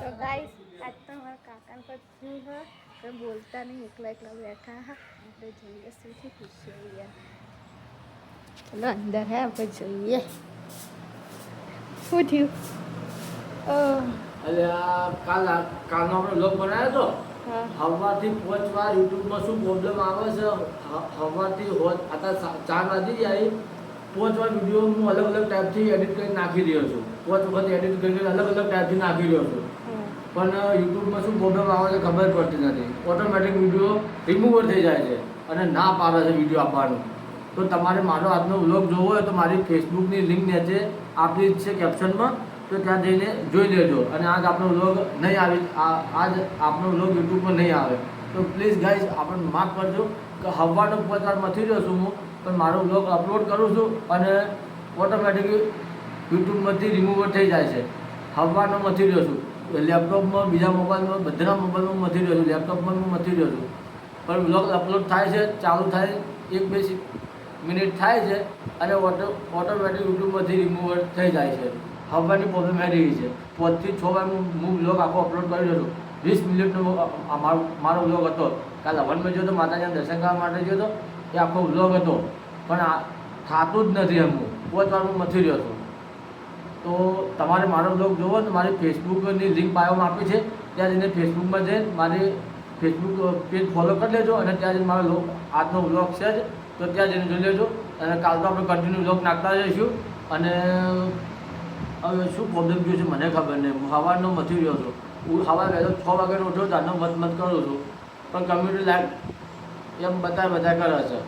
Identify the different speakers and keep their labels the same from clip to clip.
Speaker 1: तो गाइस आज तो हमारा काका पर थी है तो बोलता नहीं एकला एकला बैठा है આપણે જોઈએ શું છે પૂછીએ યાર ચલો અંદર હે આપણે જોઈએ શું થયું
Speaker 2: અરે કાલનો આપણે વ્લોગ બનાવ્યો તો હવાથી 5 વાર યુટ્યુબમાં શું પ્રોબ્લેમ આવે છે હવાથી હોત અત્યારે 4 વાગી જાય 5 વાર વિડીયો હું અલગ અલગ ટાઈપથી એડિટ કરી નાખી રહ્યો છું 5 વખત એડિટ કરીને અલગ અલગ ટાઈપથી નાખી રહ્યો છું પણ યુટ્યુબમાં શું પ્રોબ્લેમ આવે છે ખબર પડતી નથી ઓટોમેટિક વિડીયો રિમૂવર થઈ જાય છે અને ના પાડે છે વિડીયો આપવાનું તો તમારે મારો આજનો વ્લોગ જોવો હોય તો મારી ફેસબુકની લિંક નીચે આપેલી છે કેપ્શનમાં તો ત્યાં જઈને જોઈ લેજો અને આજ આપણો વ્લોગ નહીં આવે આજ આપણો વ્લોગ યુટ્યુબમાં નહીં આવે તો પ્લીઝ ગાઈઝ આપણને માફ કરજો કે હવાનો 5 વાર મથી રહ્યો છું હું પણ મારો વ્લોગ અપલોડ કરું છું અને ઓટોમેટિક યુટ્યુબમાંથી રિમૂવર થઈ જાય છે હવાનો મથી રહ્યો છું લેપટોપમાં બીજા મોબાઈલમાં બધાના મોબાઈલમાં મથી રહ્યો છું લેપટોપમાં હું મથી રહ્યો છું પણ વ્લોગ અપલોડ થાય છે ચાલુ થાય 1-2 મિનિટ થાય છે અને ઓટોમેટિક યુટ્યુબમાંથી રિમૂવર થઈ જાય છે હવાની પ્રોબ્લેમ એ રહી છે 5 થી 6 વાર હું વ્લોગ આખો અપલોડ કરી રહ્યો છું 20 મિનિટનો મારો વ્લોગ હતો કાલે હવનમાં ગયો હતો માતાજીના દર્શન કરવા માટે ગયો હતો એ આખો વ્લોગ હતો પણ આ થતું જ નથી એમ હું 5 વાર હું મથી રહ્યો છું તો તમારે મારો બ્લોગ જોવો તો મારી ફેસબુકની લિંક બાયોમાં આપી છે ત્યાં જઈને ફેસબુકમાં જઈને મારી ફેસબુક પેજ ફોલો કરી લેજો અને ત્યાં જઈને મારો આજનો વ્લોગ છે જ તો ત્યાં જઈને જોઈ લેજો અને કાલ તો આપણે કન્ટિન્યુ વ્લોગ નાખતા જઈશું અને હવે શું પ્રોબ્લેમ થયો છે મને ખબર નહીં હું સવારનો મથી રહ્યો છું હું સવારે વહેલો 6 વાગે ઉઠ્યો ત્યારનો મત કરું છું પણ કમ્યુનિટી લાઈક એમ બધા કરે છે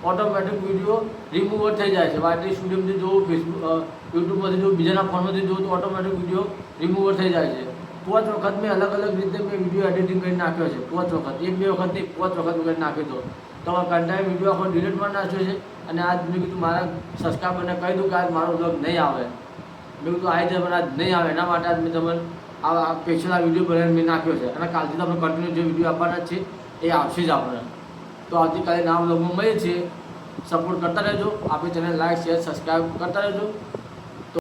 Speaker 2: ઓટોમેટિક વિડીયો રિમૂવર થઈ જાય છે વાયટી સ્ટુડિયોમાંથી જોવું ફેસબુક યુટ્યુબમાંથી જોવું બીજાના ફોનમાંથી જોવું તો ઓટોમેટિક વિડીયો રિમૂવર થઈ જાય છે 5 વખત મેં અલગ અલગ રીતે મેં વિડીયો એડિટિંગ કરી નાખ્યો છે 5 વખત 1-2 વખત નહીં 5 વખત કરી નાખ્યો તો કંટાળી વિડીયો આખો ડિલીટ કરી નાખ્યો છે અને આજ મેં કીધું મારા સબસ્ક્રાઈબરને કહી દઉં કે આજ મારો બ્લોગ નહીં આવે મેં કીધું આવી જાય પણ આજ નહીં આવે એના માટે આજ મેં તમને આ સ્પેશિયલ આ વિડીયો બનાવીને મેં નાખ્યો છે અને કાલથી તો આપણે કન્ટિન્યુ જે વિડીયો આપવાના છે એ આવશે જ આપણે તો આવતીકાલે નામ વ્લોગમાં મળીએ છીએ સપોર્ટ કરતા રહેજો આપણી ચેનલ લાઈક શેર સબસ્ક્રાઈબ કરતા રહેજો